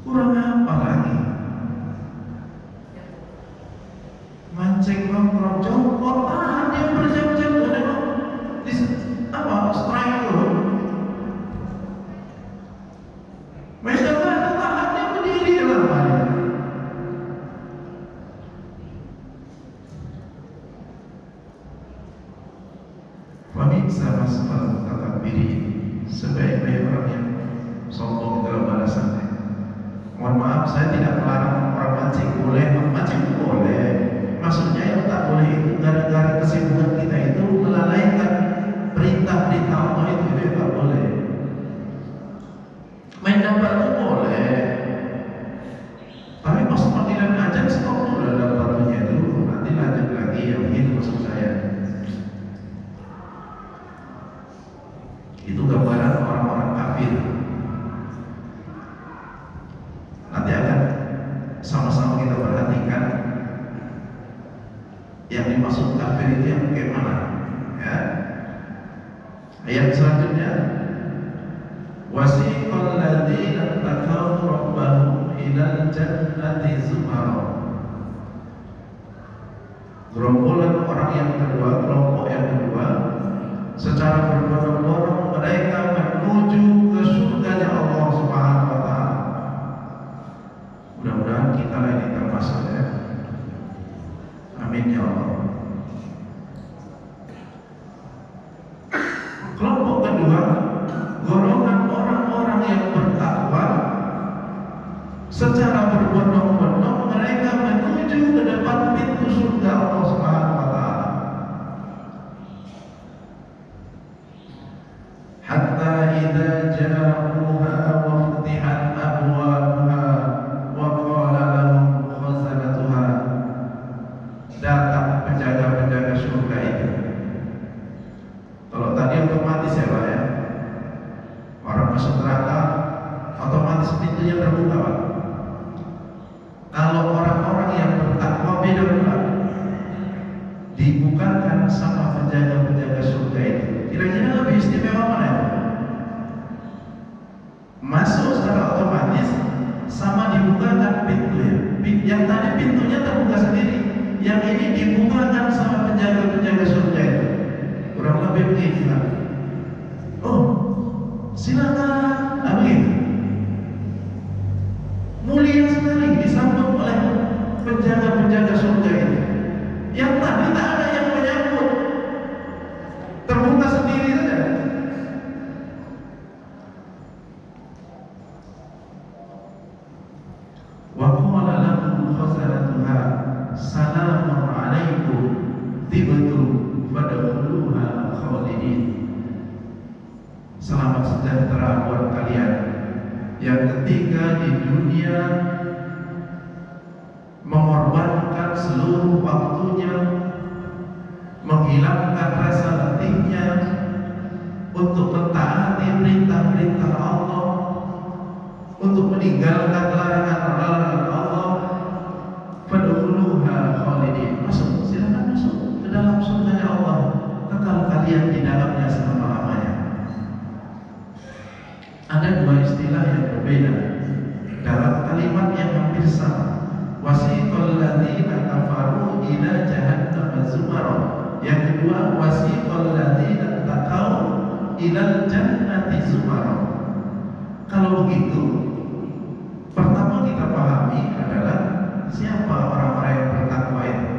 Kurang apa lagi? Mancing nongkrong jongkok, dia berjam-jam di strike dulu. Mereka tahan dia berdiri lamanya. Pemirsa masalah tata diri sebaik-baik orang yang sombong dalam balasannya. Mohon maaf, saya tidak melarang orang mancing, boleh mancing itu boleh. Maksudnya yang tak boleh itu gara-gara kesibukan kita itu melalaikan perintah-perintah Allah itu tak boleh. Main dapat itu boleh, tapi pas panggilan ajan stop dulu dalam batunya dulu, nanti lanjut lagi ya, begitu maksud saya. Itu gambaran orang-orang kafir. Nanti akan sama-sama kita perhatikan yang dimaksud kafir itu yang bagaimana, ya. Ayat selanjutnya, wasiqal ladzina taqaw rabbahum ilal jannati zumara. Gerombolan orang yang kedua, kelompok yang kedua, secara berbondong-bondong mereka menuju ke surganya Allah Subhanahu wa taala. Mudah-mudahan kita ini termasuk, ya. Amin ya Allah. Kelompok kedua, golongan orang-orang yang bertakwa, secara berbondong-bondong mereka menuju ke depan pintu surga Allah Subhanahu wa taala. Hatta idza ja'uha wa futihat abwabuha wa qala lahum khazanatuha. Datang penjaga-penjaga surga itu. Kalau tadi otomatis ya Pak, ya, orang masuk neraka otomatis pintunya terbuka Pak. Kalau orang-orang yang bertakwa beda pula, dibukakan sama penjaga-penjaga surga itu. Kira-kira lebih istimewa mana ya? Masuk secara otomatis sama dibukakan pintunya. Yang tadi pintunya terbuka sendiri, yang ini dibukakan sama penjaga-penjaga surga itu. Kurang lebih begitu Pak. Oh, silakan. Nah, begitu. Mulia sekali disambut oleh penjaga-penjaga surga itu. Yang tadi tak ada yang menyambut, terbuka sendiri saja. Wa qala lahum khazanatuha salamun alaikum tibtum fadkhuluha khalidin. Selamat sejahtera buat kalian yang ketika di dunia mengorbankan seluruh waktunya, menghilangkan rasa letihnya untuk mentaati perintah-perintah Allah, untuk meninggalkan larangan-larangan Allah. Fadkhuluha khalidin. Masuk, silakan masuk ke dalam surganya Allah, kekal kalian di dalamnya selama-lamanya. Ada dua istilah yang berbeda dalam kalimat yang hampir sama. Wasiqal ladzina kafaru ila jahannam zumara. Yang kedua, wasiqal ladzina taqaw ilal jannati zumara. Kalau begitu, pertama kita pahami adalah siapa orang-orang yang bertakwa itu.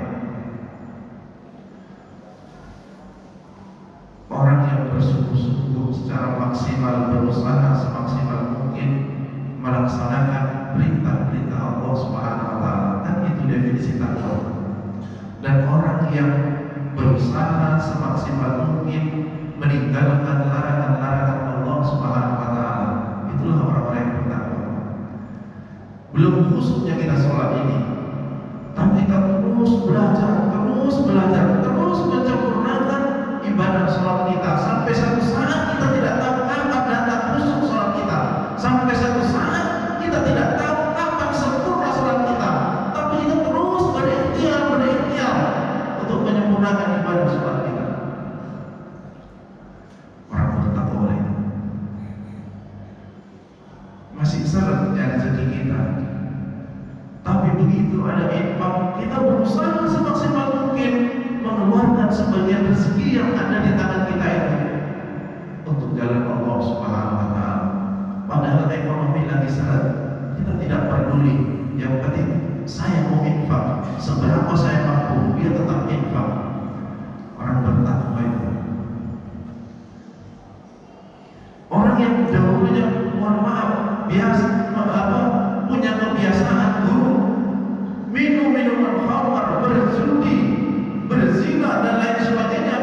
Orang yang bersungguh-sungguh secara maksimal, berusaha semaksimal mungkin melaksanakan perintah-perintah Allah Subhanahu wa taala. Kan itu definisi takwa. Dan orang yang berusaha semaksimal mungkin meninggalkan larangan-larangan Allah Subhanahu wa taala, itulah orang-orang yang bertakwa. Belum khususnya kita sholat ini, tapi kita terus belajar, terus menyempurnakan ibadah sholat kita, sampai satu saat kita tidak tahu kapan datang khusyuk sholat kita, sampai satu saat kita tidak tahu kapan sempurna sholat kita, tapi kita terus berikhtiar untuk menyempurnakan ibadah sholat kita. Orang bertakwa ini masih seret ya rezeki kita. lagi salat, kita tidak peduli. Yang penting saya mau infak, seberapa saya mampu, dia tetap infak. Orang bertakwa itu. Orang yang dahulunya, mohon maaf, punya kebiasaan buruk, minum minuman khamar, berjudi, berzina dan lain sebagainya.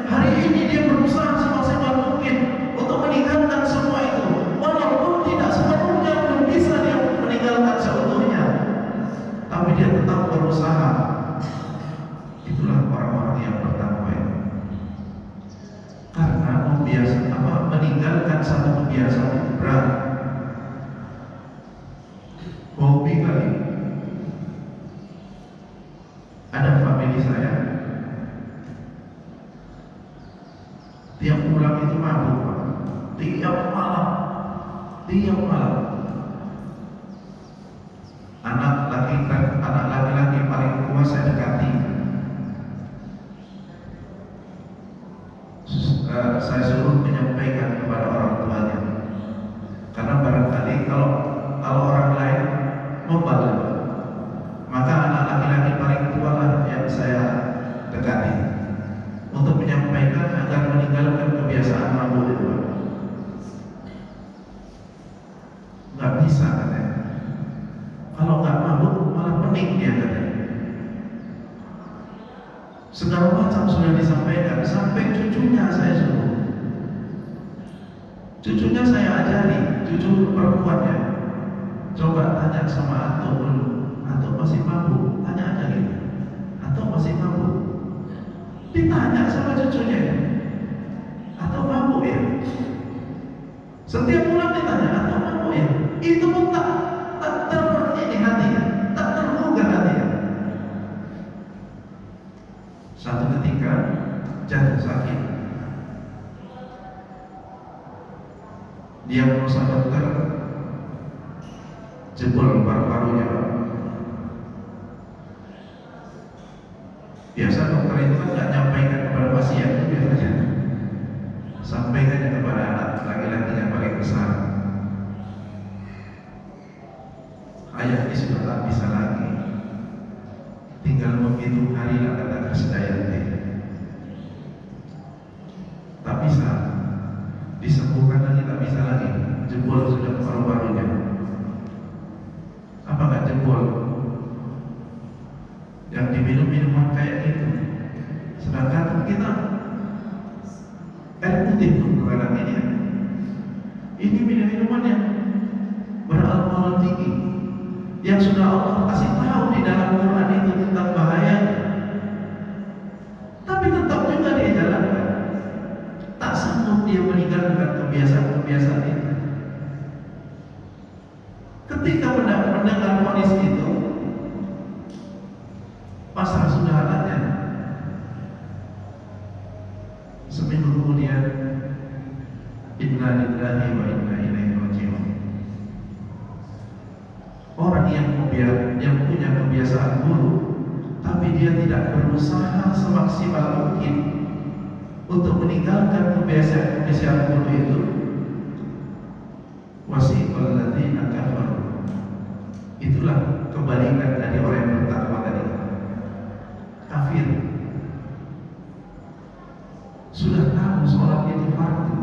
Hari ini dia berusaha semaksimal mungkin untuk meninggalkan semua itu, walaupun tidak sepenuhnya, belum bisa dia meninggalkan seutuhnya, tapi dia tetap berusaha. Itulah orang-orang yang bertakwa itu. Karena meninggalkan satu kebiasaan itu berat. Hobi kali. Ada famili saya, tiap pulang itu mabuk, Pak. Tiap malam. Anak laki-laki paling tua saya dekati. Saya suruh menyampaikan kepada orang tuanya, karena barangkali kalau orang lain membalik, maka anak laki-laki paling tua lah yang saya dekati untuk menyampaikan agar meninggalkan kebiasaan mabuk itu. Nggak bisa katanya, kalau nggak mabuk malah pening dia katanya. Segala macam sudah disampaikan, sampai cucunya saya suruh. Cucunya saya ajari, cucu perempuannya. Coba tanya sama Anto dulu, Anto masih mabuk? Tanya aja gitu, Anto masih mabuk? Ditanya sama cucunya, Anto mabuk ya? Setiap bulan ditanya, Anto mabuk ya? Itu pun tak ini hatinya, tak tergugah hatinya. Satu ketika jatuh sakit, diagnosa dokter jebol paru-parunya, Pak. Biasa dokter itu kan nggak nyampaikan kepada pasien, itu biasanya sampaikan kepada anak laki-laki yang paling besar. Ayah ini sudah tak bisa lagi, tinggal menghitung hari lah kata Krisdayanti. Tak bisa disembuhkan lagi, tak bisa lagi, jebol sudah paru-parunya. Apa nggak jebol? Yang diminum minuman kayak gitu, sedangkan kita air putih tuh kadang ini minuman yang beralkohol tinggi, yang sudah Allah kasih tahu di dalam Quran itu tentang bahayanya, tapi tetap juga dia jalankan. Tak sanggup dia meninggalkan kebiasaan-kebiasaan itu. Ketika mendengar vonis itu, pasrah sudah anaknya. Seminggu kemudian, inna lillahi wa inna ilaihi raji'un. Orang yang punya kebiasaan buruk, tapi dia tidak berusaha semaksimal mungkin untuk meninggalkan kebiasaan buruk itu, wasiqal ladzina kafaru. Itulah kebalikan dari orang yang bertakwa tadi. Kafir. Sudah tahu sholat itu fardu,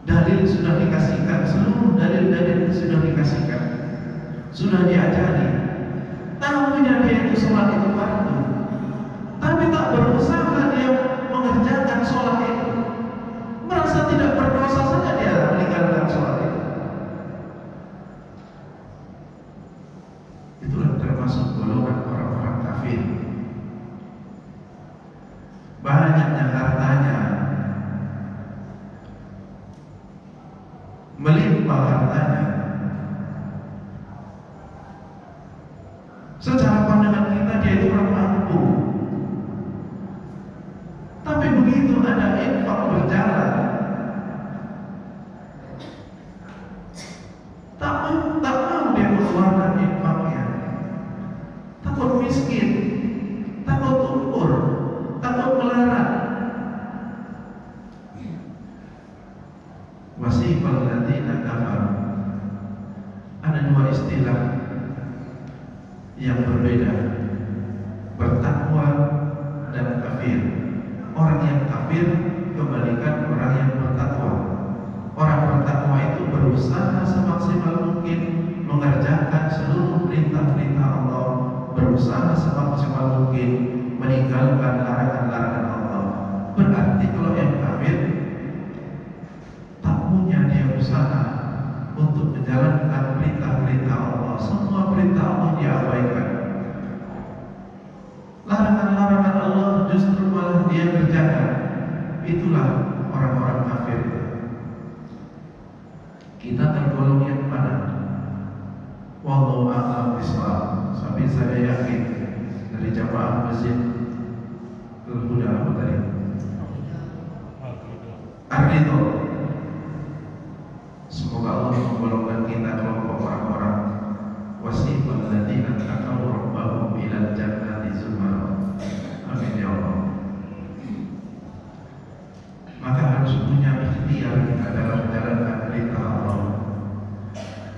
dalil sudah dikasihkan, seluruh dalil-dalil sudah dikasihkan, sudah diajari, tahunya dia itu sholat itu fardu, tapi tak berusaha dia mengerjakan sholat itu, merasa tidak berdosa saja dia meninggalkan sholat itu. Itulah termasuk golongan orang-orang kafir. Banyaknya hartanya, melimpah hartanya. Secara pandangan kita dia itu orang mampu, tapi begitu ada infak berjalan, tak mau dia mengeluarkan infaknya. Takut miskin, takut tumpur, takut melarat. Wasiqal yang berbeda, bertakwa dan kafir. Orang yang kafir kebalikan orang yang bertakwa. Orang bertakwa itu berusaha semaksimal mungkin mengerjakan seluruh perintah-perintah Allah, berusaha semaksimal mungkin meninggalkan larangan-larangan Allah. Berarti kalau yang kafir tak punya dia usaha untuk menjalankan perintah-perintah Allah. Semua perintah Allah diabaikan. Larangan-larangan Allah justru malah dia kerjakan. Itulah orang-orang kafir. Kita tergolong yang mana? Wallahu a'lam bishawab. Tapi saya yakin dari jamaah masjid Al-Huda apa tadi? Ar-Ridho. Semoga Allah menggolongkan kita kelompok orang-orang wasifal ladzina taqaw rabbahum ilal jannati zumara. Amin ya Allah. Maka harus punya ikhtiar kita dalam menjalankan perintah Allah.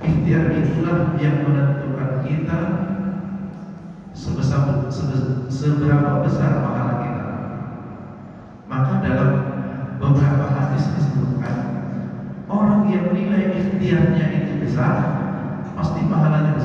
Ikhtiar itulah yang menentukan kita seberapa besar pahala kita. Maka dalam beberapa hadis disebutkan, orang yang nilai ikhtiarnya itu besar, pasti pahalanya besar.